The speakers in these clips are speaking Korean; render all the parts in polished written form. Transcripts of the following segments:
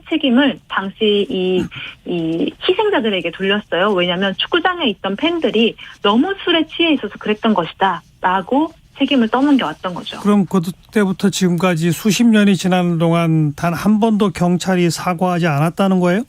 책임을 당시 이 희생자들에게 돌렸어요. 왜냐하면 축구장에 있던 팬들이 너무 술에 취해 있어서 그랬던 것이다 라고 책임을 떠넘겨왔던 거죠. 그럼 그때부터 지금까지 수십 년이 지나는 동안 단 한 번도 경찰이 사과하지 않았다는 거예요?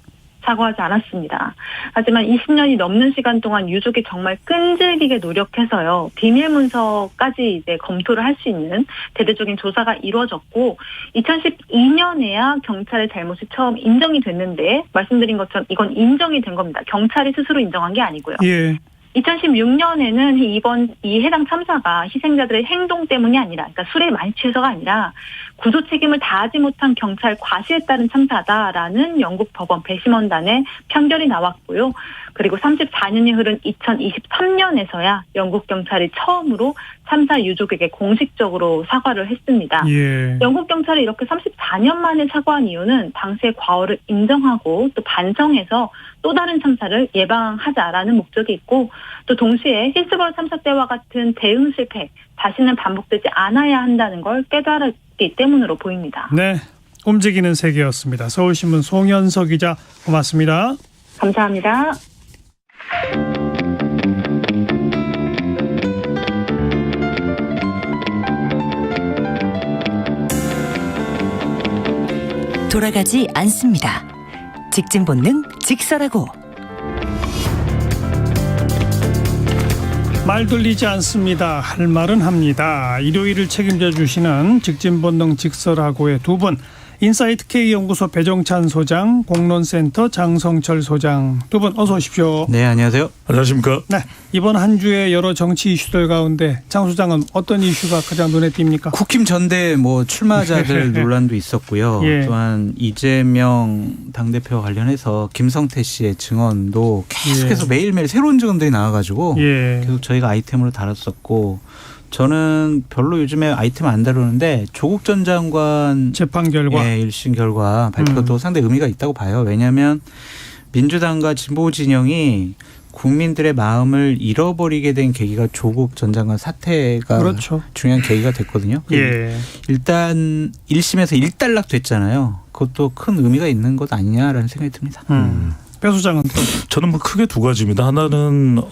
사과하지 않았습니다. 하지만 20년이 넘는 시간 동안 유족이 정말 끈질기게 노력해서요. 비밀 문서까지 이제 검토를 할 수 있는 대대적인 조사가 이루어졌고 2012년에야 경찰의 잘못이 처음 인정이 됐는데 말씀드린 것처럼 이건 인정이 된 겁니다. 경찰이 스스로 인정한 게 아니고요. 예. 2016년에는 이 해당 참사가 희생자들의 행동 때문이 아니라, 그러니까 술에 많이 취해서가 아니라 구조 책임을 다하지 못한 경찰 과실에 따른 참사다라는 영국 법원 배심원단의 판결이 나왔고요. 그리고 34년이 흐른 2023년에서야 영국 경찰이 처음으로 참사 유족에게 공식적으로 사과를 했습니다. 예. 영국 경찰이 이렇게 34년 만에 사과한 이유는 당시의 과오를 인정하고 또 반성해서 또 다른 참사를 예방하자라는 목적이 있고 또 동시에 힐스버러 참사 때와 같은 대응 실패 다시는 반복되지 않아야 한다는 걸 깨달았기 때문으로 보입니다. 네, 움직이는 세계였습니다. 서울신문 송현석 기자 고맙습니다. 감사합니다. 돌아가지 않습니다. 직진 본능 직설하고 말 돌리지 않습니다. 할 말은 합니다. 일요일을 책임져 주시는 직진본능 직설하고의 두 분, 인사이트 K연구소 배종찬 소장, 공론센터 장성철 소장, 두 분 어서 오십시오. 네, 안녕하세요. 안녕하십니까. 네, 이번 한 주의 여러 정치 이슈들 가운데 장 소장은 어떤 이슈가 가장 눈에 띕니까? 국힘 전대 출마자들 논란도 있었고요. 예. 또한 이재명 당대표 관련해서 김성태 씨의 증언도 계속해서 매일매일 새로운 증언들이 나와가지고 예. 계속 저희가 아이템으로 다뤘었고, 저는 별로 요즘에 아이템 안 다루는데 조국 전 장관 재판 결과, 1심 결과 발표도 상당히 의미가 있다고 봐요. 왜냐하면 민주당과 진보 진영이 국민들의 마음을 잃어버리게 된 계기가 조국 전 장관 사태가 그렇죠. 중요한 계기가 됐거든요. 예. 일단 1심에서 일단락 됐잖아요. 그것도 큰 의미가 있는 것 아니냐라는 생각이 듭니다. 배 소장은 또 저는 크게 두 가지입니다. 하나는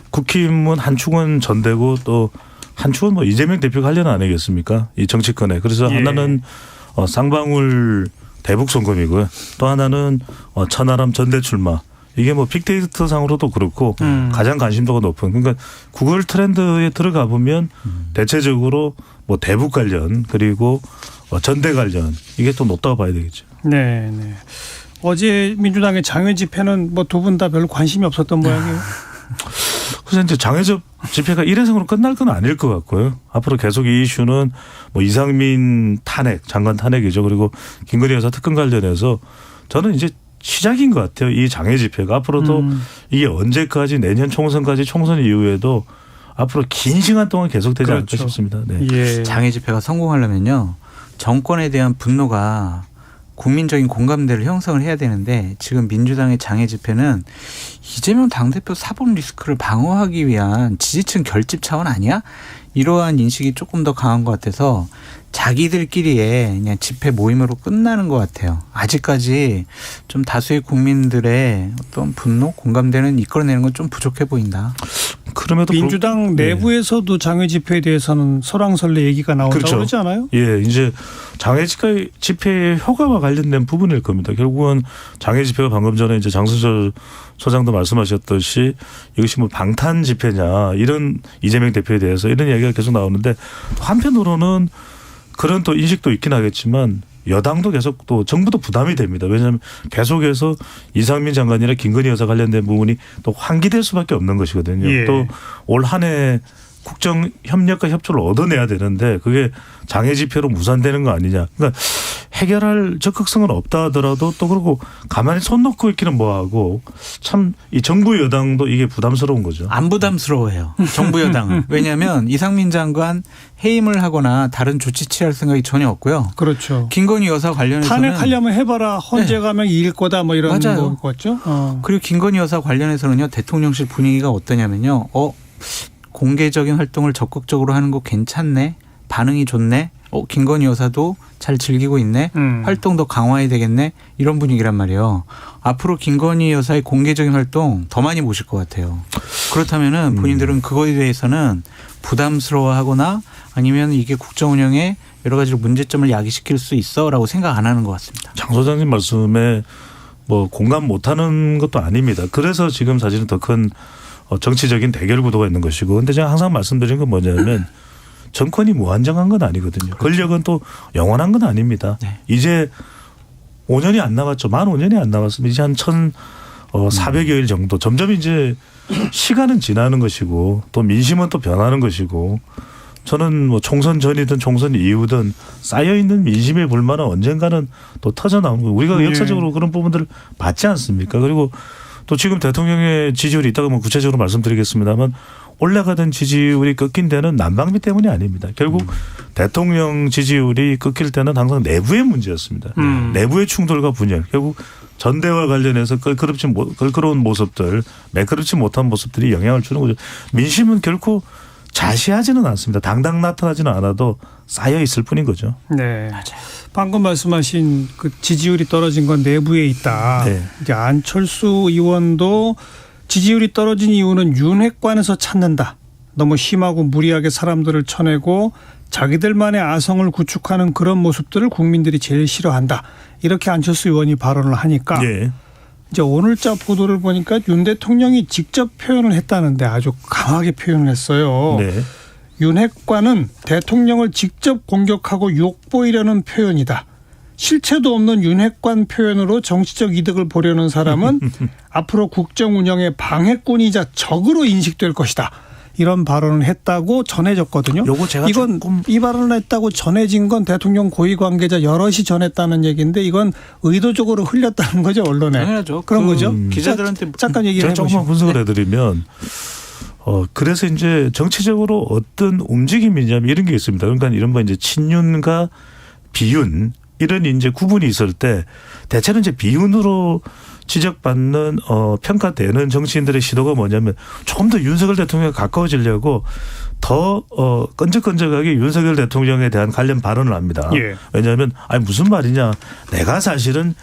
국힘은 한축은 전대고 또 한축은 이재명 대표 관련 아니겠습니까? 이 정치권에. 그래서 예. 하나는 쌍방울 대북 송금이고요. 또 하나는 천하람 전대 출마. 이게 빅데이터 상으로도 그렇고 가장 관심도가 높은. 그러니까 구글 트렌드에 들어가 보면 대체적으로 대북 관련 그리고 전대 관련 이게 또 높다고 봐야 되겠죠. 네, 네. 어제 민주당의 장외 집회는 두 분 다 별로 관심이 없었던 모양이에요. 그래서 이제 장외적 집회가 일회성으로 끝날 건 아닐 것 같고요. 앞으로 계속 이 이슈는 이상민 탄핵, 장관 탄핵이죠. 그리고 김건희 여사 특검 관련해서 저는 이제 시작인 것 같아요. 이 장외 집회가 앞으로도 이게 언제까지 내년 총선까지 총선 이후에도 앞으로 긴 시간 동안 계속되지 그렇죠. 않을까 싶습니다. 네. 예. 장애 집회가 성공하려면요, 정권에 대한 분노가 국민적인 공감대를 형성을 해야 되는데 지금 민주당의 장애 집회는 이재명 당대표 사법 리스크를 방어하기 위한 지지층 결집 차원 아니야? 이러한 인식이 조금 더 강한 것 같아서 자기들끼리의 그냥 집회 모임으로 끝나는 것 같아요. 아직까지 좀 다수의 국민들의 어떤 분노, 공감대는 이끌어내는 건 좀 부족해 보인다. 그럼에도 민주당 내부에서도 장외 집회에 대해서는 설왕설래 얘기가 나온다고 그렇죠. 그러지 않아요? 예, 이제 장애 집회의 효과와 관련된 부분일 겁니다. 결국은 장애 집회가 방금 전에 이제 장성철 소장도 말씀하셨듯이 이것이 방탄 집회냐 이런 이재명 대표에 대해서 이런 이야기가 계속 나오는데 한편으로는 그런 또 인식도 있긴 하겠지만 여당도 계속 또 정부도 부담이 됩니다. 왜냐하면 계속해서 이상민 장관이나 김건희 여사 관련된 부분이 또 환기될 수밖에 없는 것이거든요. 예. 또 올 한 해 국정 협력과 협조를 얻어내야 되는데 그게 장애 집회로 무산되는 거 아니냐. 그러니까 해결할 적극성은 없다 하더라도 또 그러고 가만히 손 놓고 있기는 뭐하고 참 이 정부 여당도 이게 부담스러운 거죠. 안 부담스러워해요. 정부 여당은. 왜냐하면 이상민 장관 해임을 하거나 다른 조치 취할 생각이 전혀 없고요. 그렇죠. 김건희 여사 관련해서는 탄핵하려면 해봐라. 헌재 가면 이길 거다 이런 맞아요. 거죠. 그리고 김건희 여사 관련해서는요. 대통령실 분위기가 어떠냐면요. 공개적인 활동을 적극적으로 하는 거 괜찮네. 반응이 좋네. 김건희 여사도 잘 즐기고 있네. 활동도 강화해야 되겠네. 이런 분위기란 말이에요. 앞으로 김건희 여사의 공개적인 활동 더 많이 보실 것 같아요. 그렇다면은 본인들은 그거에 대해서는 부담스러워하거나 아니면 이게 국정 운영에 여러 가지로 문제점을 야기시킬 수 있어라고 생각 안 하는 것 같습니다. 장 소장님 말씀에 뭐 공감 못하는 것도 아닙니다. 그래서 지금 사실은 더 큰 정치적인 대결 구도가 있는 것이고, 근데 제가 항상 말씀드린 건 뭐냐면 정권이 무한정한 건 아니거든요. 그렇죠. 권력은 또 영원한 건 아닙니다. 네. 이제 5년이 안 남았죠. 만 5년이 안 남았습니다. 이제 한 1,400여일 정도. 점점 이제 시간은 지나는 것이고 또 민심은 또 변하는 것이고, 저는 뭐 총선 전이든 총선 이후든 쌓여있는 민심의 불만은 언젠가는 또 터져나오는 거예요. 우리가 역사적으로 그런 부분들을 봤지 않습니까? 그리고 또 지금 대통령의 지지율이 있다가 뭐 구체적으로 말씀드리겠습니다만, 올라가던 지지율이 꺾인 데는 난방비 때문이 아닙니다. 결국 대통령 지지율이 꺾일 때는 항상 내부의 문제였습니다. 내부의 충돌과 분열. 결국 전대와 관련해서 껄끄러운 모습들, 매끄럽지 못한 모습들이 영향을 주는 거죠. 민심은 결코 자시하지는 않습니다. 당당 나타나지는 않아도 쌓여 있을 뿐인 거죠. 네, 맞아요. 방금 말씀하신 그 지지율이 떨어진 건 내부에 있다. 네. 이제 안철수 의원도 지지율이 떨어진 이유는 윤핵관에서 찾는다. 너무 심하고 무리하게 사람들을 쳐내고 자기들만의 아성을 구축하는 그런 모습들을 국민들이 제일 싫어한다. 이렇게 안철수 의원이 발언을 하니까 네. 이제 오늘자 보도를 보니까 윤 대통령이 직접 표현을 했다는데 아주 강하게 표현을 했어요. 네. 윤핵관은 대통령을 직접 공격하고 욕보이려는 표현이다. 실체도 없는 윤핵관 표현으로 정치적 이득을 보려는 사람은 앞으로 국정 운영의 방해꾼이자 적으로 인식될 것이다. 이런 발언을 했다고 전해졌거든요. 요거 제가 이건 이 발언을 했다고 전해진 건 대통령 고위 관계자 여럿이 전했다는 얘기인데 이건 의도적으로 흘렸다는 거죠, 언론에. 당연하죠. 그런 거죠. 기자들한테 잠깐 얘기해 보시죠. 조금만 분석을 해드리면 그래서 이제 정치적으로 어떤 움직임이냐면 이런 게 있습니다. 그러니까 이른바 이제 친윤과 비윤 이런 이제 구분이 있을 때 대체로 이제 비윤으로 지적받는 평가되는 정치인들의 시도가 뭐냐면 좀 더 윤석열 대통령에 가까워지려고 더 끈적끈적하게 윤석열 대통령에 대한 관련 발언을 합니다. 예. 왜냐하면 아니 무슨 말이냐, 내가 사실은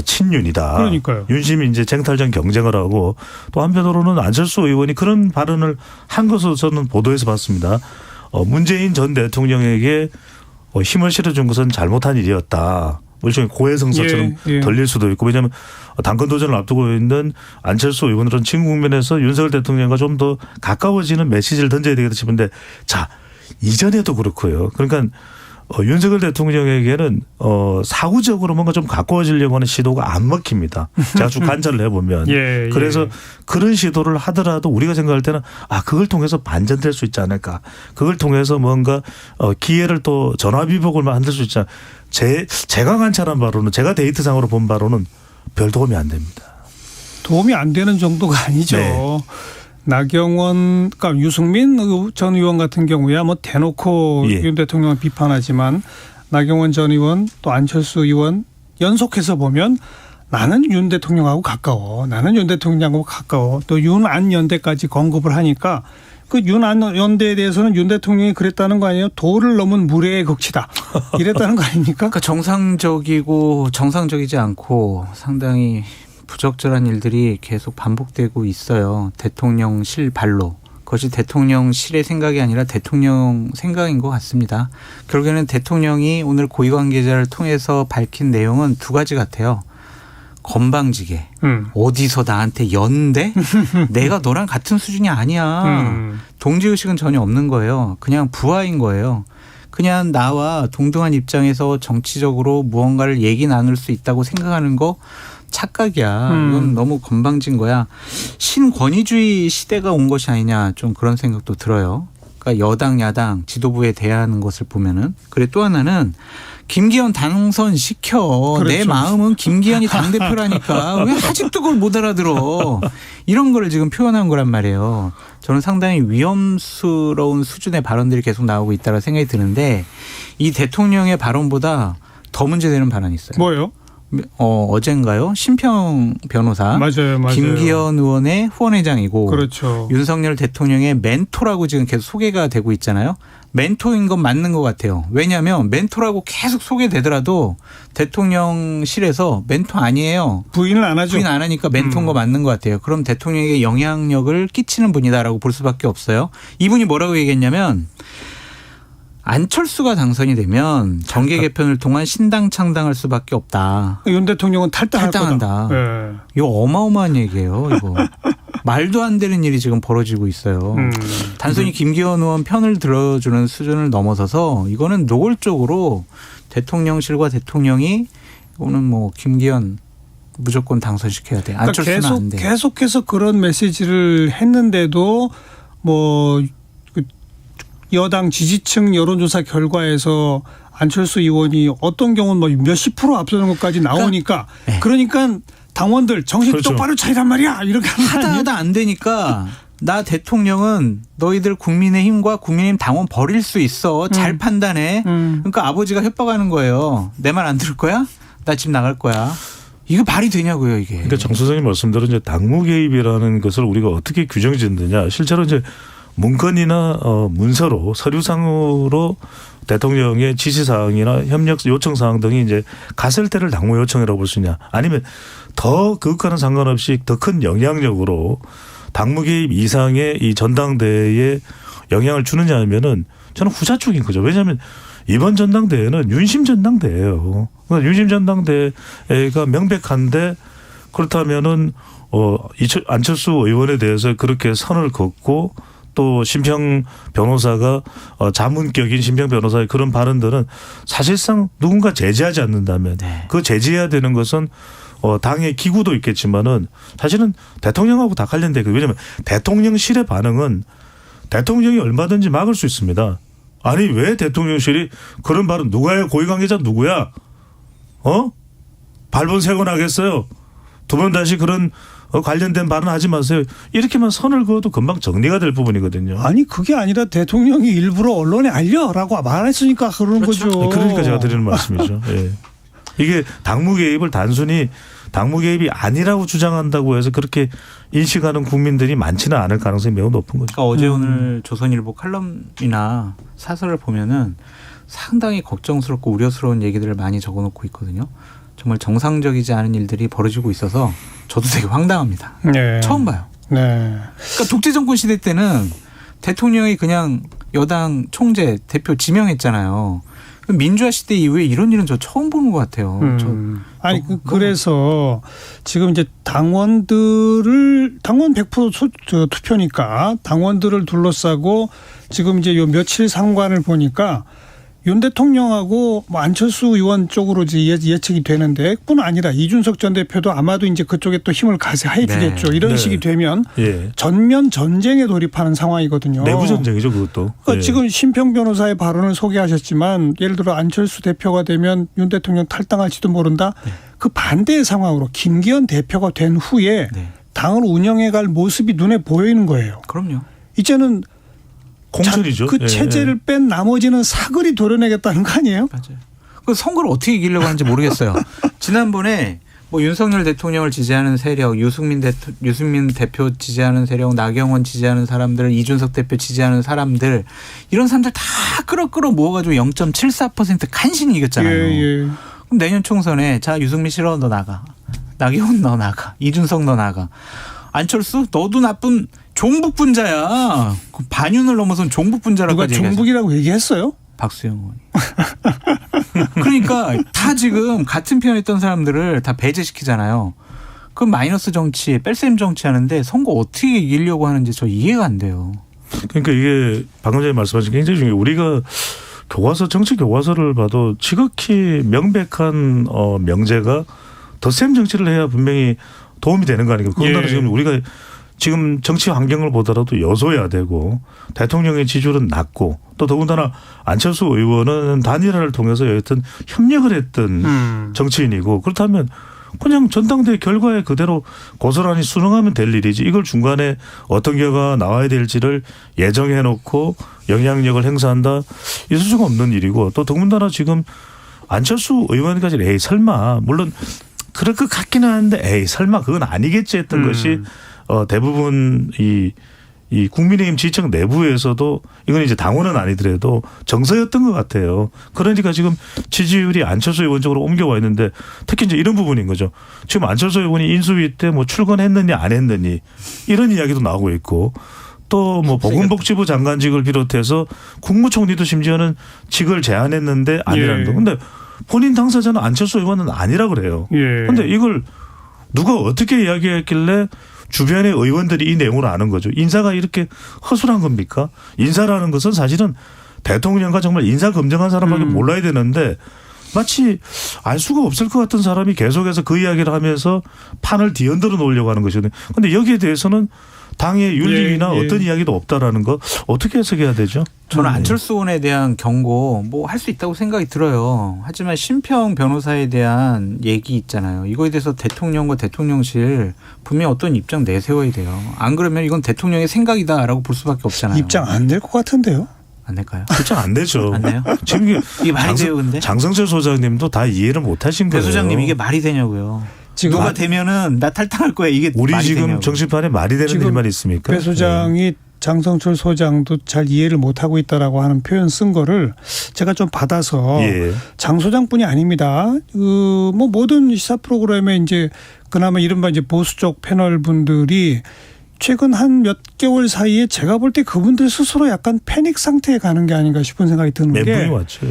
친윤이다. 그러니까요. 윤심이 이제 쟁탈전 경쟁을 하고, 또 한편으로는 안철수 의원이 그런 발언을 한 것으로 저는 보도에서 봤습니다. 문재인 전 대통령에게 힘을 실어준 것은 잘못한 일이었다. 일종의 고해성사처럼 들릴 수도 있고, 왜냐하면 당권 도전을 앞두고 있는 안철수 의원들은 지금 국면에서 윤석열 대통령과 좀 더 가까워지는 메시지를 던져야 되겠다 싶은데, 자, 이전에도 그렇고요. 그러니까 윤석열 대통령에게는 사후적으로 뭔가 좀 가까워지려고 하는 시도가 안 먹힙니다. 제가 쭉 관찰을 해보면. 그래서 그런 시도를 하더라도 우리가 생각할 때는 그걸 통해서 반전될 수 있지 않을까. 그걸 통해서 뭔가 기회를 또 전화위복을 만들 수 있지 않을까. 제가 관찰한 바로는, 제가 데이트상으로 본 바로는 별 도움이 안 됩니다. 도움이 안 되는 정도가 아니죠. 네. 나경원, 그러니까 유승민 전 의원 같은 경우야 뭐 대놓고 윤 대통령을 비판하지만, 나경원 전 의원 또 안철수 의원 연속해서 보면 나는 윤 대통령하고 가까워. 나는 윤 대통령하고 가까워. 또 윤안 연대까지 언급을 하니까 그 윤안 연대에 대해서는 윤 대통령이 그랬다는 거 아니에요? 도를 넘은 무례의 극치다. 이랬다는 거 아닙니까? 그러니까 정상적이고 정상적이지 않고 상당히 부적절한 일들이 계속 반복되고 있어요. 대통령실 발로. 그것이 대통령실의 생각이 아니라 대통령 생각인 것 같습니다. 결국에는 대통령이 오늘 고위관계자를 통해서 밝힌 내용은 두 가지 같아요. 건방지게 어디서 나한테 연대? 내가 너랑 같은 수준이 아니야. 동지의식은 전혀 없는 거예요. 그냥 부하인 거예요. 그냥 나와 동등한 입장에서 정치적으로 무언가를 얘기 나눌 수 있다고 생각하는 거 착각이야. 이건 너무 건방진 거야. 신권위주의 시대가 온 것이 아니냐, 좀 그런 생각도 들어요. 그러니까 여당 야당 지도부에 대하는 것을 보면은. 그래, 또 하나는 김기현 당선 시켜. 그렇죠. 내 마음은 김기현이 당대표라니까 왜 아직도 그걸 못 알아들어. 이런 거를 지금 표현한 거란 말이에요. 저는 상당히 위험스러운 수준의 발언들이 계속 나오고 있다고 생각이 드는데, 이 대통령의 발언보다 더 문제되는 발언이 있어요. 뭐예요? 어젠가요? 심평 변호사. 맞아요. 김기현 의원의 후원회장이고. 그렇죠. 윤석열 대통령의 멘토라고 지금 계속 소개가 되고 있잖아요. 멘토인 건 맞는 것 같아요. 왜냐하면 멘토라고 계속 소개되더라도 대통령실에서 멘토 아니에요. 부인을 안 하죠. 부인 안 하니까 멘토인 거 맞는 것 같아요. 그럼 대통령에게 영향력을 끼치는 분이다라고 볼 수밖에 없어요. 이분이 뭐라고 얘기했냐면 안철수가 당선이 되면 정계 개편을 통한 신당 창당할 수밖에 없다. 윤 대통령은 탈당한다. 네. 이거 어마어마한 얘기예요. 이거. 말도 안 되는 일이 지금 벌어지고 있어요. 단순히 김기현 의원 편을 들어주는 수준을 넘어서서 이거는 노골적으로 대통령실과 대통령이 이거는 뭐 김기현 무조건 당선시켜야 돼. 안철수는 그러니까 안 돼. 계속해서 그런 메시지를 했는데도 뭐 여당 지지층 여론조사 결과에서 안철수 의원이 어떤 경우는 뭐 몇십 프로 앞서는 것까지 나오니까 그러니까 당원들 정신 그렇죠. 똑바로 차리란 말이야 이렇게 하다 안 되니까 나 대통령은 너희들 국민의힘과 국민의힘 당원 버릴 수 있어. 잘 판단해. 그러니까 아버지가 협박하는 거예요. 내 말 안 들을 거야? 나 집 나갈 거야. 이거 말이 되냐고요 이게. 그러니까 정 소장님 말씀대로 이제 당무 개입이라는 것을 우리가 어떻게 규정 짓느냐. 실제로 이제 문건이나 문서로 서류상으로 대통령의 지시사항이나 협력 요청사항 등이 이제 갔을 때를 당무 요청이라고 볼 수 있냐. 아니면 더 그것과는 상관없이 더 큰 영향력으로 당무 개입 이상의 이 전당대회에 영향을 주느냐 하면은 저는 후자 쪽인 거죠. 왜냐하면 이번 전당대회는 윤심 전당대회예요. 그러니까 윤심 전당대회가 명백한데 그렇다면은 안철수 의원에 대해서 그렇게 선을 긋고 또 심평 변호사가 자문격인 심평 변호사의 그런 발언들은 사실상 누군가 제재하지 않는다면 그 제재해야 되는 것은 당의 기구도 있겠지만은 사실은 대통령하고 다 관련돼. 왜냐하면 대통령실의 반응은 대통령이 얼마든지 막을 수 있습니다. 아니 왜 대통령실이 그런 발언 누가 해요? 고위관계자 누구야? 발본색원 하겠어요? 두 번 다시 그런 관련된 발언 하지 마세요. 이렇게만 선을 그어도 금방 정리가 될 부분이거든요. 아니 그게 아니라 대통령이 일부러 언론에 알려라고 말했으니까 그러는 그렇죠. 거죠. 그러니까 제가 드리는 말씀이죠. 예. 이게 당무 개입을 단순히 당무 개입이 아니라고 주장한다고 해서 그렇게 인식하는 국민들이 많지는 않을 가능성이 매우 높은 거죠. 그러니까 어제 오늘 조선일보 칼럼이나 사설을 보면은 상당히 걱정스럽고 우려스러운 얘기들을 많이 적어놓고 있거든요. 정말 정상적이지 않은 일들이 벌어지고 있어서 저도 되게 황당합니다. 네. 처음 봐요. 네. 그러니까 독재 정권 시대 때는 대통령이 그냥 여당 총재 대표 지명했잖아요. 민주화 시대 이후에 이런 일은 저 처음 보는 것 같아요. 아니 그래서 지금 이제 당원 100% 투표니까 당원들을 둘러싸고 지금 이제 요 며칠 상관을 보니까 윤 대통령하고 뭐 안철수 의원 쪽으로 이제 예측이 되는데 뿐 아니라 이준석 전 대표도 아마도 이제 그쪽에 또 힘을 가세해 주겠죠. 이런 식이 되면 전면 전쟁에 돌입하는 상황이거든요. 내부 전쟁이죠, 그것도. 그러니까 지금 심평 변호사의 발언을 소개하셨지만 예를 들어 안철수 대표가 되면 윤 대통령 탈당할지도 모른다. 그 반대의 상황으로 김기현 대표가 된 후에 당을 운영해갈 모습이 눈에 보이는 거예요. 그럼요. 이제는 공천이죠. 그 체제를 뺀 나머지는 사거리 도려내겠다는 거 아니에요? 맞아요. 그 선거를 어떻게 이기려고 하는지 모르겠어요. 지난번에 뭐 윤석열 대통령을 지지하는 세력, 유승민 대표 지지하는 세력, 나경원 지지하는 사람들, 이준석 대표 지지하는 사람들 이런 사람들 다 끌어 모아가지고 0.74% 간신히 이겼잖아요. 그럼 내년 총선에 자 유승민 싫어 너 나가, 나경원 너 나가, 이준석 너 나가, 안철수 너도 나쁜 종북분자야. 반윤을 넘어선 종북분자라고까지 누가 종북이라고 얘기했어요? 박수영 의원이. 그러니까 다 지금 같은 편이었던 사람들을 다 배제시키잖아요. 그럼 마이너스 정치, 뺄셈 정치 하는데 선거 어떻게 이기려고 하는지 저 이해가 안 돼요. 그러니까 이게 방금 전에 말씀하신 게 굉장히 중요해요. 우리가 정치 교과서를 봐도 지극히 명백한 명제가 덧셈 정치를 해야 분명히 도움이 되는 거 아닙니까? 그건 지금 우리가 지금 정치 환경을 보더라도 여소야 되고 대통령의 지지율은 낮고 또 더군다나 안철수 의원은 단일화를 통해서 여하튼 협력을 했던 정치인이고 그렇다면 그냥 전당대회 결과에 그대로 고스란히 순응하면 될 일이지 이걸 중간에 어떤 결과가 나와야 될지를 예정해 놓고 영향력을 행사한다 있을 수가 없는 일이고 또 더군다나 지금 안철수 의원까지 에이 설마 물론 그럴 것 같기는 한데 에이 설마 그건 아니겠지 했던 것이 대부분 이 국민의힘 지지층 내부에서도 이건 이제 당원은 아니더라도 정서였던 것 같아요. 그러니까 지금 지지율이 안철수 의원 쪽으로 옮겨와 있는데 특히 이제 이런 부분인 거죠. 지금 안철수 의원이 인수위 때 뭐 출근했느니 안 했느니 이런 이야기도 나오고 있고 또 뭐 보건복지부 장관직을 비롯해서 국무총리도 심지어는 직을 제안했는데 아니라는 거. 근데 본인 당사자는 안철수 의원은 아니라 그래요. 근데 이걸 누가 어떻게 이야기했길래 주변의 의원들이 이 내용을 아는 거죠. 인사가 이렇게 허술한 겁니까? 인사라는 것은 사실은 대통령과 정말 인사 검증한 사람밖에 몰라야 되는데 마치 알 수가 없을 것 같은 사람이 계속해서 그 이야기를 하면서 판을 뒤흔들어 놓으려고 하는 것이거든요. 그런데 여기에 대해서는 당의 윤리위나 어떤 이야기도 없다라는 거 어떻게 해석해야 되죠? 저는 안철수 의원에 대한 경고 뭐 할 수 있다고 생각이 들어요. 하지만 심평 변호사에 대한 얘기 있잖아요. 이거에 대해서 대통령과 대통령실 분명히 어떤 입장 내세워야 돼요. 안 그러면 이건 대통령의 생각이다라고 볼 수밖에 없잖아요. 입장 안 낼 것 같은데요. 안 낼까요? 입장 안 되죠. 안 내요? 지금 이게 말이 돼요, 근데? 장성철 소장님도 다 이해를 못 하신 배 거예요. 소장님 이게 말이 되냐고요. 지금 누가 되면은 나 탈당할 거야. 이게 우리 말이 지금 되냐고. 정치판에 말이 되는 일만 있습니까? 배 소장이 장성철 소장도 잘 이해를 못하고 있다라고 하는 표현 쓴 거를 제가 좀 받아서 장 소장뿐이 아닙니다. 뭐 모든 시사 프로그램에 이제 그나마 이른바 이제 보수 쪽 패널 분들이 최근 한 몇 개월 사이에 제가 볼 때 그분들 스스로 약간 패닉 상태에 가는 게 아닌가 싶은 생각이 드는 게 멘붕이 왔죠.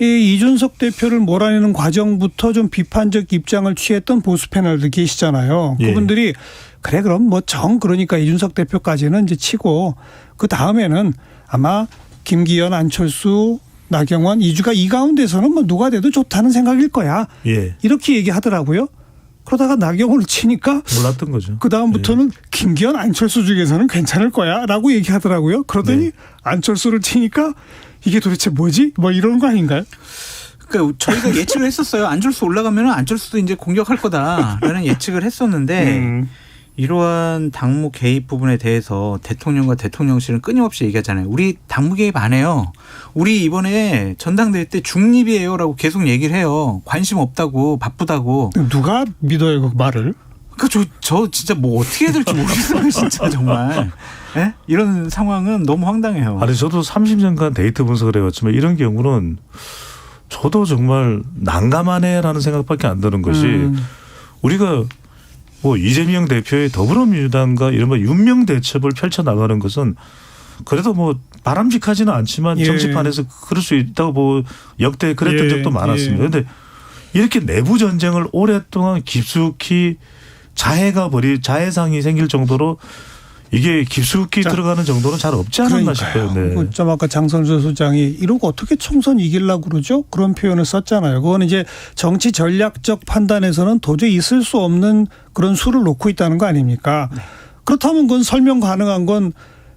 이 이준석 대표를 몰아내는 과정부터 좀 비판적 입장을 취했던 보수 패널들 계시잖아요. 그분들이 그래 그럼 뭐 그러니까 이준석 대표까지는 이제 치고 그 다음에는 아마 김기현, 안철수, 나경원, 이주가 이 가운데서는 뭐 누가 돼도 좋다는 생각일 거야. 이렇게 얘기하더라고요. 그러다가 나경원을 치니까 몰랐던 거죠. 그 다음부터는 김기현, 안철수 중에서는 괜찮을 거야라고 얘기하더라고요. 그러더니 안철수를 치니까 이게 도대체 뭐지? 뭐 이런 거 아닌가요? 그러니까 저희가 예측을 했었어요. 안철수 올라가면 안철수도 이제 공격할 거다라는 예측을 했었는데 이러한 당무 개입 부분에 대해서 대통령과 대통령실은 끊임없이 얘기하잖아요. 우리 당무 개입 안 해요. 우리 이번에 전당대회 때 중립이에요라고 계속 얘기를 해요. 관심 없다고 바쁘다고. 누가 믿어요 그 말을? 그러니까 저 진짜 뭐 어떻게 해야 될지 모르겠어요. 진짜 정말. 네? 이런 상황은 너무 황당해요. 아니 저도 30년간 데이터 분석을 해왔지만 이런 경우는 저도 정말 난감하네라는 생각밖에 안 드는 것이 우리가 뭐 이재명 대표의 더불어민주당과 이른바 윤명 대첩을 펼쳐나가는 것은 그래도 뭐 바람직하지는 않지만 정치판에서 그럴 수 있다고 뭐 역대 그랬던 적도 많았습니다. 그런데 이렇게 내부 전쟁을 오랫동안 깊숙이 자해상이 생길 정도로 이게 깊숙이 들어가는 정도는 잘 없지 않았나 싶어요. 네. 좀 아까 장성철 소장이 이러고 어떻게 총선 이기려고 그러죠? 그런 표현을 썼잖아요. 그거는 이제 정치 전략적 판단에서는 도저히 있을 수 없는 그런 수를 놓고 있다는 거 아닙니까? 네. 그렇다면 그건 설명 가능한 건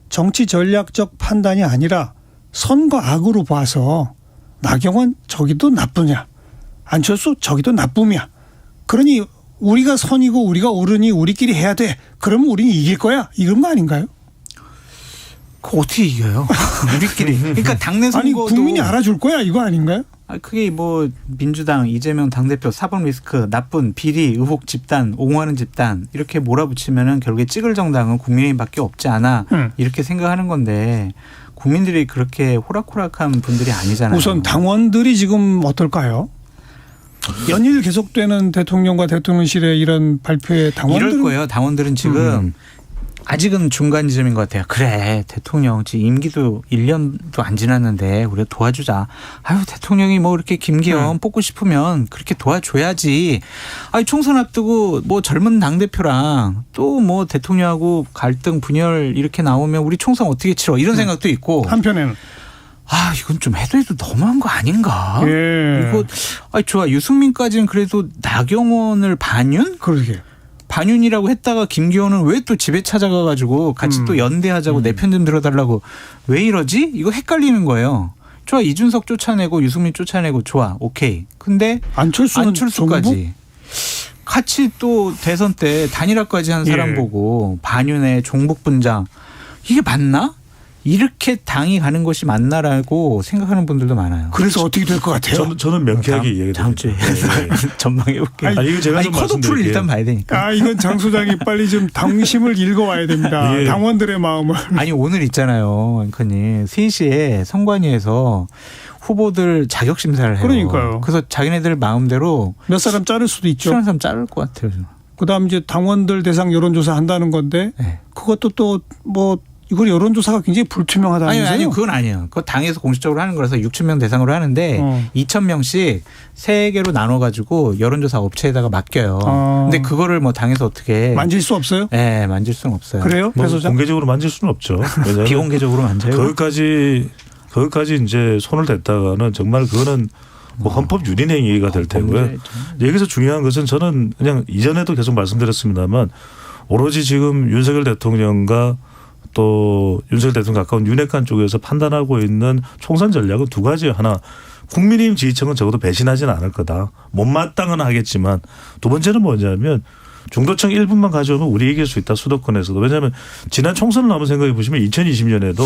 정치 전략적 판단이 아니라 선과 악으로 봐서 나경원 저기도 나쁘냐, 안철수 저기도 나쁨이야. 그러니 우리가 선이고 우리가 옳으니 우리끼리 해야 돼. 그러면 우리는 이길 거야. 이런 거 아닌가요? 그거 어떻게 이겨요? 우리끼리. 그러니까 당내 선거도. 아니 국민이 알아줄 거야. 이거 아닌가요? 그게 뭐 민주당 이재명 당대표 사법 리스크 나쁜 비리 의혹 집단 옹호하는 집단 이렇게 몰아붙이면은 결국에 찍을 정당은 국민의힘밖에 없지 않아 이렇게 생각하는 건데 국민들이 그렇게 호락호락한 분들이 아니잖아요. 우선 당원들이 지금 어떨까요? 연일 계속되는 대통령과 대통령실의 이런 발표에 당원들은 이럴 거예요. 당원들은 지금 아직은 중간 지점인 것 같아요. 그래 대통령 지금 임기도 1년도 안 지났는데 우리가 도와주자. 아유 대통령이 뭐 이렇게 김기현 뽑고 싶으면 그렇게 도와줘야지. 아니 총선 앞두고 뭐 젊은 당대표랑 또 뭐 대통령하고 갈등 분열 이렇게 나오면 우리 총선 어떻게 치러 이런 생각도 있고. 한편에는 이건 좀 해도 너무한 거 아닌가? 이거 좋아. 유승민까지는 그래도 나경원을 반윤? 그러게. 반윤이라고 했다가 김기현은 왜 또 집에 찾아가가지고 같이 또 연대하자고 내 편 좀 들어달라고 왜 이러지? 이거 헷갈리는 거예요. 좋아. 이준석 쫓아내고 유승민 쫓아내고 좋아. 오케이. 근데 안철수까지. 같이 또 대선 때 단일화까지 한 사람 보고 반윤의 종북 분장. 이게 맞나? 이렇게 당이 가는 것이 맞나라고 생각하는 분들도 많아요. 그래서 어떻게 될 것 같아요? 저는 명쾌하게 얘기해 다음 주에 전망해 볼게요. 아니, 이거 제가 좀 컷오프를 말씀드릴게요. 일단 봐야 되니까. 이건 장 소장이 빨리 좀 당심을 읽어와야 됩니다. 예. 당원들의 마음을. 아니 오늘 있잖아요, 앵커님. 3시에 선관위에서 후보들 자격 심사를 해요. 그러니까요. 그래서 자기네들 마음대로 몇 사람 자를 수도 있죠. 필요한 사람 자를 것 같아요. 저는. 그다음 이제 당원들 대상 여론조사 한다는 건데 네. 그것도 또 뭐 이걸 여론조사가 굉장히 불투명하다면서요? 아니 그건 아니에요. 그거 당에서 공식적으로 하는 거라서 6,000명 대상으로 하는데 2,000명씩 3개로 나눠가지고 여론조사 업체에다가 맡겨요. 근데 그거를 뭐 당에서 어떻게 만질 수 없어요? 네, 만질 수는 없어요. 그래요? 뭐 배 소장? 공개적으로 만질 수는 없죠. 비공개적으로 만져요. 거기까지 이제 손을 댔다가는 정말 그거는 뭐 헌법 유린 행위가 될 테고요. 여기서 중요한 것은 저는 그냥 이전에도 계속 말씀드렸습니다만 오로지 지금 윤석열 대통령과 또 윤석열 대통령 가까운 윤핵관 쪽에서 판단하고 있는 총선 전략은 두 가지예요. 하나, 국민의힘 지지층은 적어도 배신하지는 않을 거다. 못마땅은 하겠지만 두 번째는 뭐냐면 중도층 일부만 가져오면 우리 이길 수 있다. 수도권에서도. 왜냐하면 지난 총선을 한번 생각해 보시면 2020년에도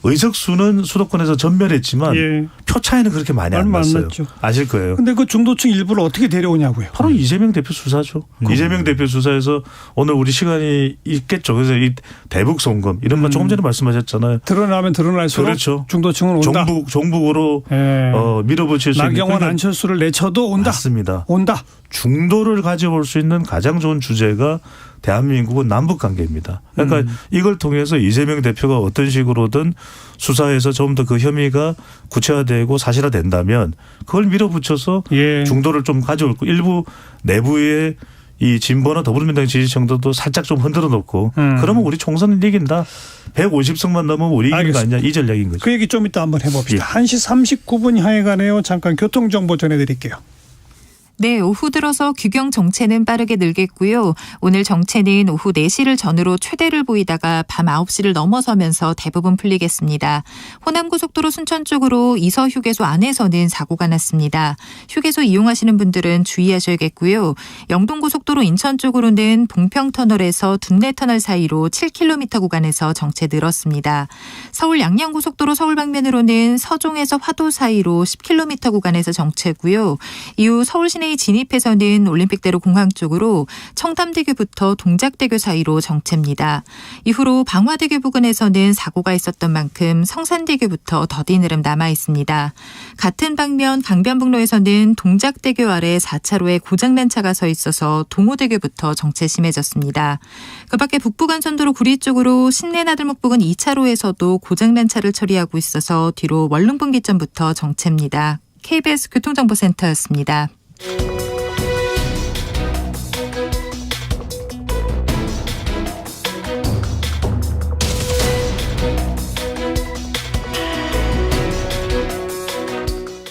의석수는 수도권에서 전멸했지만 예. 표 차이는 그렇게 많이 안 얼마 안 났어요. 났죠. 아실 거예요. 근데 그 중도층 일부를 어떻게 데려오냐고요? 바로 이재명 대표 수사죠. 이재명 대표 수사에서 오늘 우리 시간이 있겠죠. 그래서 이 대북 송금 이런 말 조금 전에 말씀하셨잖아요. 드러나면 드러날수록 그렇죠. 중도층은 온다. 종북으로 예. 밀어붙일 수 있는. 나경원 안철수를 내쳐도 온다. 맞습니다. 온다. 중도를 가져올 수 있는 가장 좋은 주제가 대한민국은 남북 관계입니다. 그러니까 이걸 통해서 이재명 대표가 어떤 식으로든 수사에서 좀 더 그 혐의가 구체화되고 사실화된다면 그걸 밀어붙여서 예. 중도를 좀 가져올 거. 일부 내부의 이 진보나 더불어민주당 지지층도 살짝 좀 흔들어 놓고 그러면 우리 총선은 이긴다. 150석만 넘으면 우리 이기는 거 아니냐. 이 전략인 거죠. 그 얘기 좀 이따 한번 해봅시다. 예. 1시 39분 향해 가네요. 잠깐 교통정보 전해드릴게요. 네, 오후 들어서 규경 정체는 빠르게 늘겠고요. 오늘 정체는 오후 4시를 전후로 최대를 보이다가 밤 9시를 넘어서면서 대부분 풀리겠습니다. 호남고속도로 순천 쪽으로 이서 휴게소 안에서는 사고가 났습니다. 휴게소 이용하시는 분들은 주의하셔야겠고요. 영동고속도로 인천 쪽으로는 봉평터널에서 둔내터널 사이로 7km 구간에서 정체 늘었습니다. 서울 양양고속도로 서울 방면으로는 서종에서 화도 사이로 10km 구간에서 정체고요. 이후 서울 시내 진입해서는 올림픽대로 공항 쪽으로 청담대교부터 동작대교 사이로 정체입니다. 이후로 방화대교 부근에서는 사고가 있었던 만큼 성산대교부터 더딘 흐름 남아 있습니다. 같은 방면 강변북로에서는 동작대교 아래 4차로에 고장난 차가 서 있어서 동호대교부터 정체 심해졌습니다. 그 밖에 북부간선도로 구리 쪽으로 신내나들목 부근 2차로에서도 고장난 차를 처리하고 있어서 뒤로 원룸분기점부터 정체입니다. KBS 교통정보센터였습니다.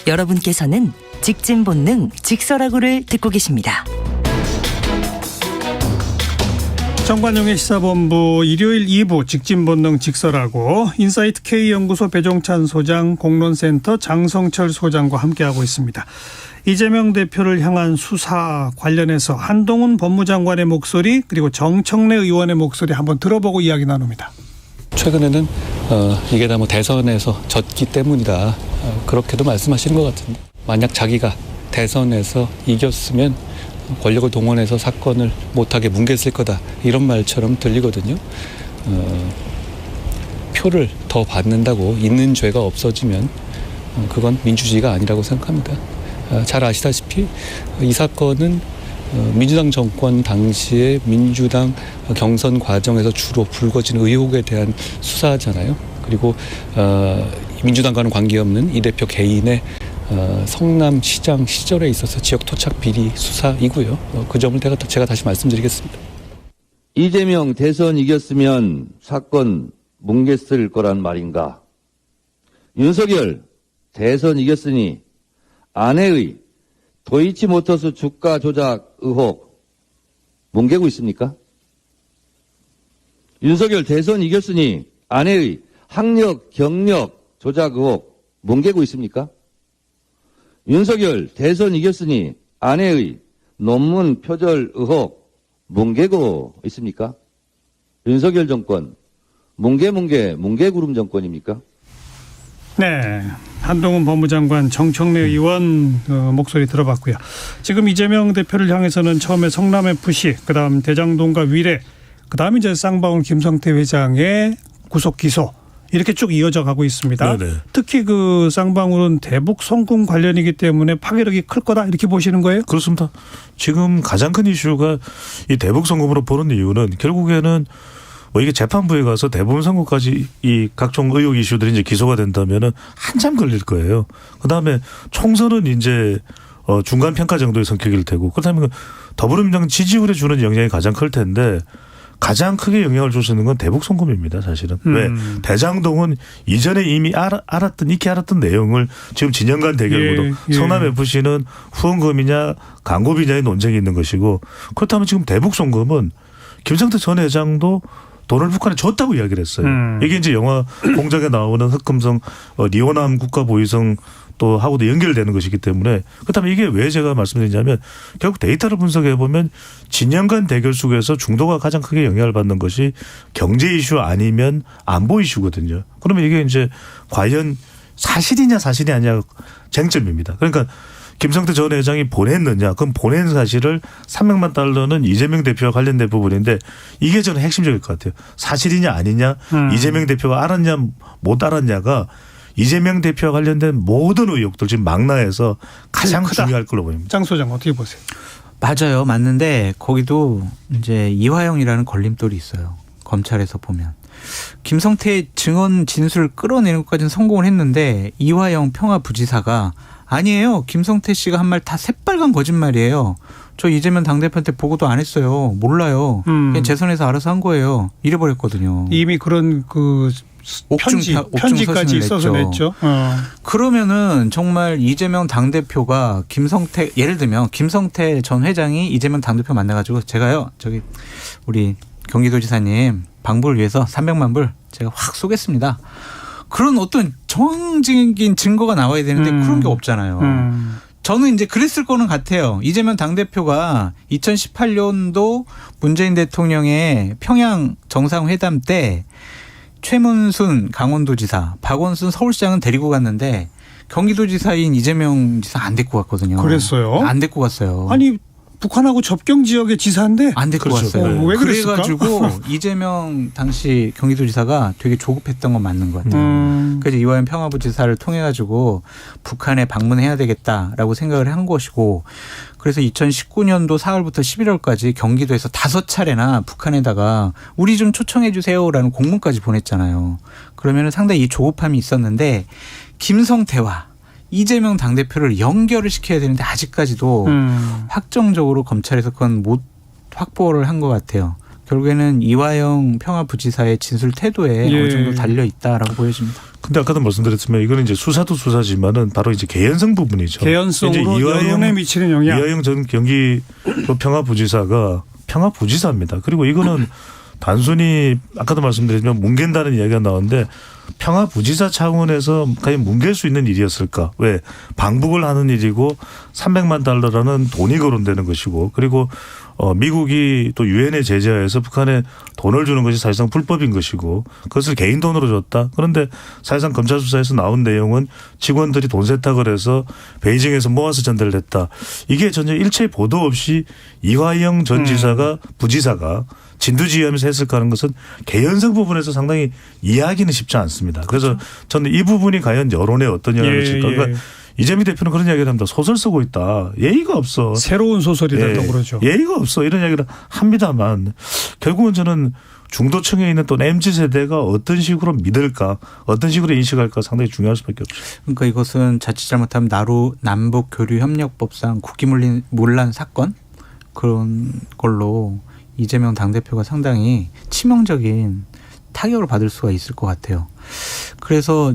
여러분께서는 직진 본능 직설하고를 듣고 계십니다. 정관용의 시사본부 일요일 2부 직진본능 직설하고 인사이트 K연구소 배종찬 소장, 공론센터 장성철 소장과 함께하고 있습니다. 이재명 대표를 향한 수사 관련해서 한동훈 법무장관의 목소리 그리고 정청래 의원의 목소리 한번 들어보고 이야기 나눕니다. 최근에는 이게 다 뭐 대선에서 졌기 때문이다 그렇게도 말씀하시는 것 같은데 만약 자기가 대선에서 이겼으면 권력을 동원해서 사건을 못하게 뭉갰을 거다 이런 말처럼 들리거든요. 표를 더 받는다고 있는 죄가 없어지면 그건 민주주의가 아니라고 생각합니다. 잘 아시다시피 이 사건은 민주당 정권 당시에 민주당 경선 과정에서 주로 불거진 의혹에 대한 수사잖아요. 그리고 민주당과는 관계없는 이 대표 개인의 성남시장 시절에 있어서 지역 토착 비리 수사이고요. 그 점을 제가 다시 말씀드리겠습니다. 이재명 대선 이겼으면 사건 뭉갰을 거란 말인가? 윤석열 대선 이겼으니 아내의 도이치모터스 주가 조작 의혹 뭉개고 있습니까? 윤석열 대선 이겼으니 아내의 학력, 경력 조작 의혹 뭉개고 있습니까? 윤석열 대선 이겼으니 아내의 논문 표절 의혹 뭉개고 있습니까? 윤석열 정권 뭉게구름 정권입니까? 네. 한동훈 법무장관, 정청래 의원 목소리 들어봤고요. 지금 이재명 대표를 향해서는 처음에 성남FC, 그다음 대장동과 위례, 그다음 이제 쌍방울 김성태 회장의 구속 기소 이렇게 쭉 이어져 가고 있습니다. 네네. 특히 그 쌍방울은 대북 송금 관련이기 때문에 파괴력이 클 거다 이렇게 보시는 거예요? 그렇습니다. 지금 가장 큰 이슈가 이 대북 송금으로 보는 이유는 결국에는 뭐 이게 재판부에 가서 대법원 선고까지 이 각종 의혹 이슈들이 이제 기소가 된다면은 한참 걸릴 거예요. 그 다음에 총선은 이제 중간 평가 정도의 성격일 테고, 그렇다면 더불어민주당 지지율에 주는 영향이 가장 클 텐데 가장 크게 영향을 줄 수 있는 건 대북 송금입니다, 사실은. 왜? 대장동은 이전에 이미 익히 알았던 내용을 지금 진영간 대결보다 성남FC는 후원금이냐 광고비냐의 논쟁이 있는 것이고, 그렇다면 지금 대북 송금은 김성태 전 회장도 돈을 북한에 줬다고 이야기를 했어요. 이게 이제 영화 공작에 나오는 흑금성 리오남 국가보위성 또 하고도 연결되는 것이기 때문에, 그렇다면 이게 왜 제가 말씀드리냐면 결국 데이터를 분석해 보면 진영 간 대결 속에서 중도가 가장 크게 영향을 받는 것이 경제 이슈 아니면 안보 이슈거든요. 그러면 이게 이제 과연 사실이냐 사실이 아니냐 쟁점입니다. 그러니까 김성태 전 회장이 보냈느냐, 그럼 보낸 사실을 300만 달러는 이재명 대표와 관련된 부분인데 이게 저는 핵심적일 것 같아요. 사실이냐 아니냐, 이재명 대표가 알았냐 못 알았냐가 이재명 대표와 관련된 모든 의혹들 지금 망라해서 가장 중요할 걸로 보입니다. 장 소장 어떻게 보세요? 맞아요. 맞는데 거기도 이제 이화영이라는 걸림돌이 있어요. 검찰에서 보면. 김성태 증언 진술을 끌어내는 것까지는 성공을 했는데 이화영 평화부지사가 아니에요. 김성태 씨가 한 말 다 새빨간 거짓말이에요. 저 이재명 당대표한테 보고도 안 했어요. 몰라요. 그냥 제 손에서 알아서 한 거예요. 이래버렸거든요. 이미 그런 그 편지까지 써서 냈죠. 그러면은 정말 이재명 당대표가 김성태, 예를 들면 김성태 전 회장이 이재명 당대표 만나가지고 제가요 저기 우리 경기도지사님 방부를 위해서 300만 불 제가 확 쏘겠습니다. 그런 어떤 정황적인 증거가 나와야 되는데 그런 게 없잖아요. 저는 이제 그랬을 거는 같아요. 이재명 당대표가 2018년도 문재인 대통령의 평양 정상회담 때 최문순 강원도지사, 박원순 서울시장은 데리고 갔는데 경기도지사인 이재명 지사 안 데리고 갔거든요. 그랬어요? 안 데리고 갔어요. 아니 북한하고 접경 지역의 지사인데 안 데리고 그렇죠. 갔어요. 왜 그랬을까? 그래가지고 이재명 당시 경기도지사가 되게 조급했던 건 맞는 것 같아요. 그래서 이화영 평화부지사를 통해 가지고 북한에 방문해야 되겠다라고 생각을 한 것이고, 그래서 2019년도 4월부터 11월까지 경기도에서 5차례나 북한에다가 우리 좀 초청해 주세요라는 공문까지 보냈잖아요. 그러면 상당히 이 조급함이 있었는데 김성태와 이재명 당대표를 연결을 시켜야 되는데 아직까지도 확정적으로 검찰에서 그건 못 확보를 한 것 같아요. 결국에는 이화영 평화부지사의 진술 태도에 어느 정도 달려 있다라고 보여집니다. 근데 아까도 말씀드렸지만 이거는 이제 수사도 수사지만은 바로 이제 개연성 부분이죠. 개연성으로 여론에 미치는 영향. 이화영 전 경기 평화부지사가 평화부지사입니다. 그리고 이거는 단순히 아까도 말씀드렸지만 뭉갠다는 이야기가 나오는데 평화부지사 차원에서 과연 뭉갤 수 있는 일이었을까? 왜? 방북을 하는 일이고 300만 달러라는 돈이 거론되는 것이고, 그리고 미국이 또 유엔의 제재하에서 북한에 돈을 주는 것이 사실상 불법인 것이고 그것을 개인 돈으로 줬다. 그런데 사실상 검찰 수사에서 나온 내용은 직원들이 돈 세탁을 해서 베이징에서 모아서 전달을 했다. 이게 전혀 일체 보도 없이 이화영 전 지사가 부지사가 진두지휘하면서 했을까 하는 것은 개연성 부분에서 상당히 이해하기는 쉽지 않습니다. 그래서 저는 이 부분이 과연 여론에 어떤 영향을 미칠까. 그러니까 이재명 대표는 그런 이야기를 합니다. 소설 쓰고 있다. 예의가 없어. 새로운 소설이다 또 그러죠. 예의가 없어. 이런 이야기를 합니다만 결국은 저는 중도층에 있는 또 MZ세대가 어떤 식으로 믿을까, 어떤 식으로 인식할까 상당히 중요할 수밖에 없죠. 그러니까 이것은 자칫 잘못하면 남북교류협력법상 국기문란 사건 그런 걸로 이재명 당대표가 상당히 치명적인 타격을 받을 수가 있을 것 같아요. 그래서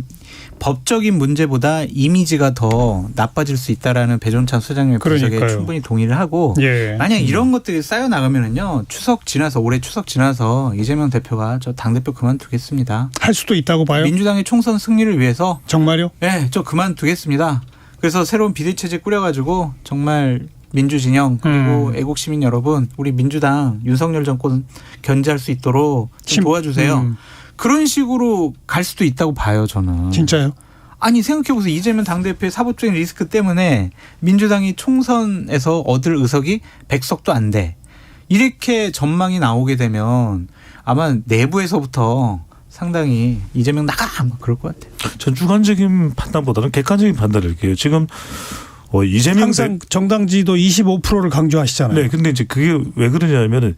법적인 문제보다 이미지가 더 나빠질 수 있다라는 배종찬 소장님의 분석에 충분히 동의를 하고, 만약 이런 것들이 쌓여 나가면은요 올해 추석 지나서 이재명 대표가 저 당대표 그만두겠습니다. 할 수도 있다고 봐요. 민주당의 총선 승리를 위해서. 정말요? 네, 저 그만두겠습니다. 그래서 새로운 비대체제 꾸려가지고 정말 민주진영 그리고 애국시민 여러분, 우리 민주당 윤석열 정권 견제할 수 있도록 좀 도와주세요. 그런 식으로 갈 수도 있다고 봐요, 저는. 진짜요? 아니 생각해보세요. 이재명 당대표의 사법적인 리스크 때문에 민주당이 총선에서 얻을 의석이 100석도 안 돼. 이렇게 전망이 나오게 되면 아마 내부에서부터 상당히 이재명 나가 막 그럴 것 같아요. 전 주관적인 판단보다는 객관적인 판단을 할게요. 지금 이재명 항상 정당 지지도 25%를 강조하시잖아요. 네, 근데 이제 그게 왜 그러냐면은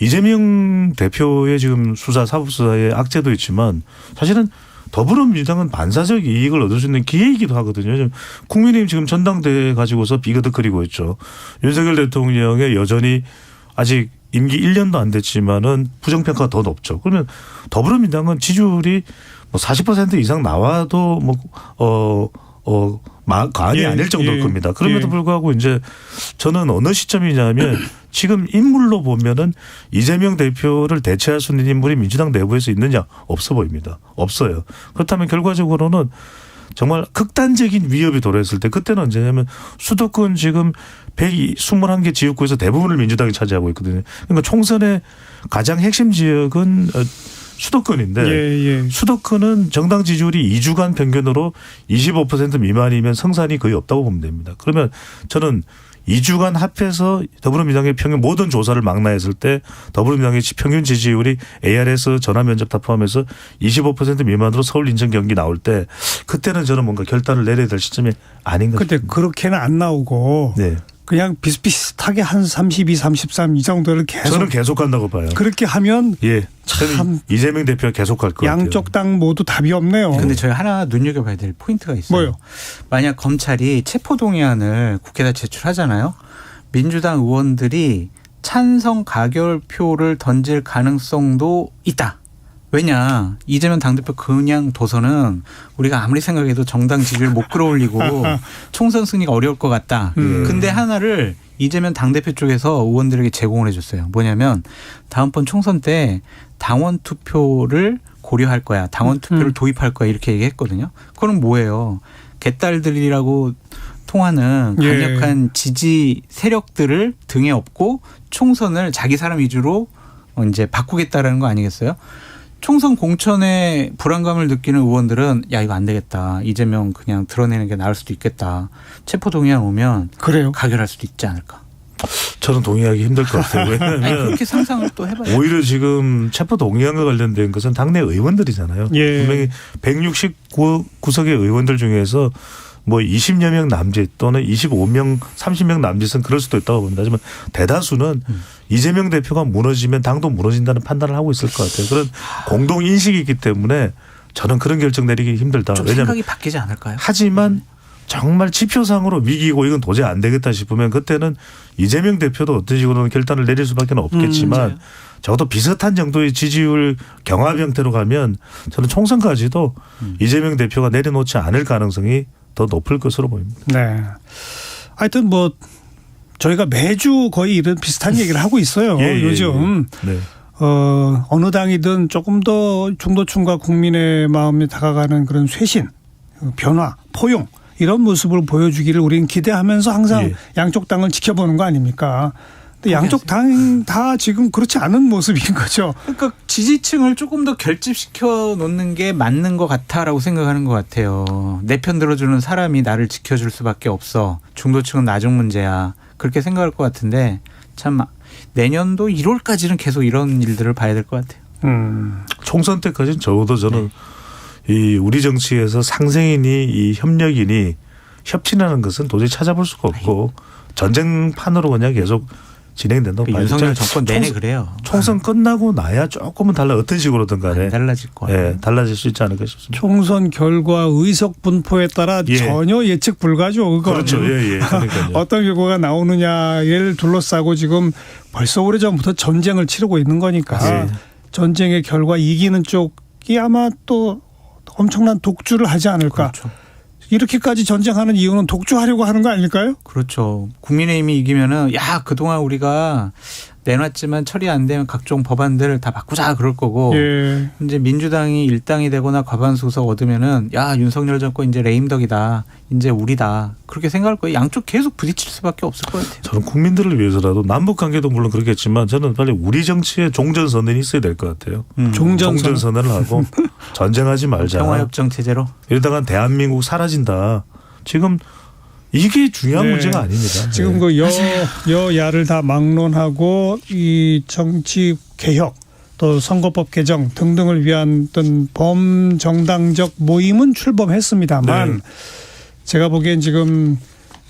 이재명 대표의 지금 사법수사의 악재도 있지만 사실은 더불어민주당은 반사적 이익을 얻을 수 있는 기회이기도 하거든요. 지금 국민의힘 지금 전당대회 가지고서 비거덕거리고 있죠. 윤석열 대통령의 여전히 아직 임기 1년도 안 됐지만은 부정평가가 더 높죠. 그러면 더불어민주당은 지지율이 뭐 40% 이상 나와도 과언이 아닐 정도일 겁니다. 그럼에도 불구하고 이제 저는 어느 시점이냐면 지금 인물로 보면은 이재명 대표를 대체할 수 있는 인물이 민주당 내부에서 있느냐 없어 보입니다. 없어요. 그렇다면 결과적으로는 정말 극단적인 위협이 도래했을 때 그때는 언제냐면 수도권 지금 121개 지역구에서 대부분을 민주당이 차지하고 있거든요. 그러니까 총선의 가장 핵심 지역은 수도권인데 수도권은 정당 지지율이 2주간 평균으로 25% 미만이면 성산이 거의 없다고 보면 됩니다. 그러면 저는 2주간 합해서 더불어민주당의 평균 모든 조사를 망라했을 때 더불어민주당의 평균 지지율이 ARS 전화면접 다 포함해서 25% 미만으로 서울, 인천, 경기 나올 때 그때는 저는 뭔가 결단을 내려야 될 시점이 아닌가 싶습니다. 근데 그렇게는 안 나오고 네. 그냥 비슷비슷하게 한 32, 33 이 정도를 계속. 저는 계속 간다고 봐요. 그렇게 하면 참 이재명 대표가 계속 갈 것 같아요. 양쪽 당 모두 답이 없네요. 근데 저희 하나 눈여겨봐야 될 포인트가 있어요. 뭐요? 만약 검찰이 체포동의안을 국회에다 제출하잖아요. 민주당 의원들이 찬성 가결표를 던질 가능성도 있다. 왜냐 이재명 당대표 그냥 둬서는 우리가 아무리 생각해도 정당 지지를 못 끌어올리고 총선 승리가 어려울 것 같다. 근데 하나를 이재명 당대표 쪽에서 의원들에게 제공을 해줬어요. 뭐냐면 다음번 총선 때 당원 투표를 고려할 거야. 당원 투표를 도입할 거야. 이렇게 얘기했거든요. 그건 뭐예요? 개딸들이라고 통하는 강력한 지지 세력들을 등에 업고 총선을 자기 사람 위주로 이제 바꾸겠다라는 거 아니겠어요? 총선 공천에 불안감을 느끼는 의원들은 야 이거 안 되겠다. 이재명 그냥 드러내는 게 나을 수도 있겠다. 체포동의안 오면 그래요? 가결할 수도 있지 않을까. 저는 동의하기 힘들 것 같아요. 왜냐하면 아니, 그렇게 상상을 또 해봐요. 오히려 지금 체포동의안과 관련된 것은 당내 의원들이잖아요. 분명히 169석의 의원들 중에서 뭐 20여 명 남짓 또는 25명, 30명 남짓은 그럴 수도 있다고 봅니다. 하지만 대다수는 이재명 대표가 무너지면 당도 무너진다는 판단을 하고 있을 것 같아요. 그런 공동 인식이 있기 때문에 저는 그런 결정 내리기 힘들다. 좀 왜냐하면 생각이 바뀌지 않을까요? 하지만 정말 지표상으로 위기고 이건 도저히 안 되겠다 싶으면 그때는 이재명 대표도 어떤 식으로는 결단을 내릴 수밖에 없겠지만 적어도 비슷한 정도의 지지율 경합 형태로 가면 저는 총선까지도 이재명 대표가 내려놓지 않을 가능성이 더 높을 것으로 보입니다. 네. 하여튼 뭐 저희가 매주 거의 이런 비슷한 얘기를 하고 있어요. 요즘. 네. 어느 당이든 조금 더 중도층과 국민의 마음에 다가가는 그런 쇄신, 변화, 포용 이런 모습을 보여주기를 우리는 기대하면서 항상 양쪽 당을 지켜보는 거 아닙니까? 근데 양쪽 당 다 지금 그렇지 않은 모습인 거죠. 그러니까 지지층을 조금 더 결집시켜 놓는 게 맞는 것 같아라고 생각하는 것 같아요. 내 편 들어주는 사람이 나를 지켜줄 수밖에 없어. 중도층은 나중 문제야. 그렇게 생각할 것 같은데 참 내년도 1월까지는 계속 이런 일들을 봐야 될 것 같아요. 총선 때까지는 적어도 저는 이 우리 정치에서 상생이니 이 협력이니 협친하는 것은 도저히 찾아볼 수가 없고 전쟁판으로 그냥 계속 진행된다고 봐요. 윤석열 정권 내내 그래요. 총선 끝나고 나야 조금은 달라 어떤 식으로든 간에 달라질 거예요. 달라질 수 있지 않을까 싶습니다. 총선 결과 의석 분포에 따라 전혀 예측 불가죠. 그렇죠. 그러니까요. 어떤 결과가 나오느냐를 둘러싸고 지금 벌써 오래전부터 전쟁을 치르고 있는 거니까 전쟁의 결과 이기는 쪽이 아마 또 엄청난 독주를 하지 않을까. 그렇죠. 이렇게까지 전쟁하는 이유는 독주하려고 하는 거 아닐까요? 그렇죠. 국민의힘이 이기면은 야 그동안 우리가 내놨지만 처리 안 되면 각종 법안들을 다 바꾸자 그럴 거고 예. 이제 민주당이 일당이 되거나 과반수석 얻으면은 야 윤석열 정권 이제 레임덕이다. 이제 우리다. 그렇게 생각할 거예요. 양쪽 계속 부딪힐 수밖에 없을 것 같아요. 저는 국민들을 위해서라도 남북 관계도 물론 그렇겠지만 저는 빨리 우리 정치에 종전선언이 있어야 될 것 같아요. 종전선언을 하고 전쟁하지 말자. 평화협정 체제로. 이러다가 대한민국 사라진다. 지금 이게 중요한 네. 문제가 아닙니다. 지금 네. 그 여야를 다 막론하고 이 정치 개혁 또 선거법 개정 등등을 위한 어떤 범정당적 모임은 출범했습니다만 네. 제가 보기엔 지금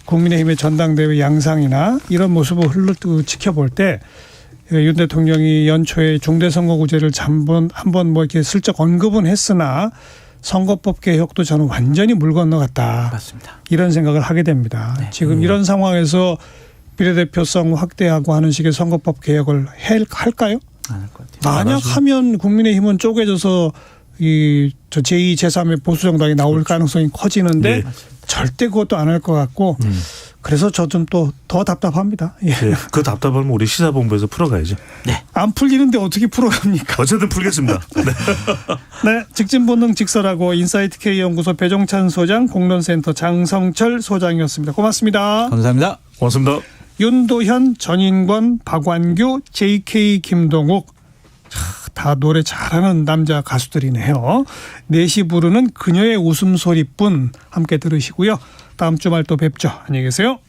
국민의힘의 전당대회 양상이나 이런 모습을 지켜볼 때 윤 대통령이 연초에 중대선거구제를 한번 뭐 이렇게 슬쩍 언급은 했으나 선거법 개혁도 저는 완전히 물 건너갔다. 맞습니다. 이런 생각을 하게 됩니다. 네. 지금 이런 상황에서 비례대표성 확대하고 하는 식의 선거법 개혁을 할까요? 안 할 것 같아요. 만약 하면 국민의힘은 쪼개져서 저 제2, 제3의 보수정당이 나올 가능성이 커지는데 네. 절대 그것도 안 할 것 같고 그래서 저 좀 또 더 답답합니다. 예. 네. 그 답답함을 우리 시사본부에서 풀어가야죠. 안 풀리는데 어떻게 풀어갑니까? 어쨌든 풀겠습니다. 네. 네, 직진본능 직설하고 인사이트 K연구소 배종찬 소장, 공론센터 장성철 소장이었습니다. 고맙습니다. 감사합니다. 고맙습니다. 윤도현, 전인권, 박완규, JK 김동욱. 다 노래 잘하는 남자 가수들이네요. 넷이 부르는 그녀의 웃음소리뿐 함께 들으시고요. 다음 주말 또 뵙죠. 안녕히 계세요.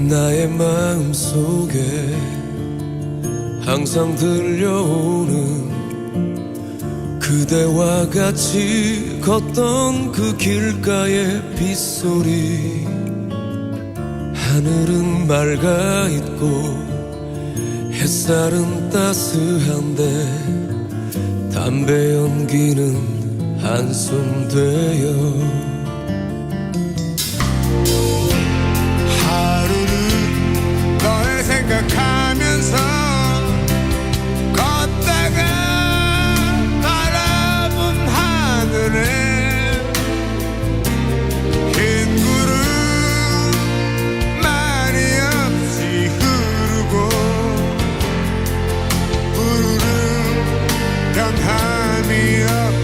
나의 마음속에 항상 들려오는 그대와 같이 걷던 그 길가의 빗소리. 하늘은 맑아 있고 햇살은 따스한데 담배 연기는 한숨 되어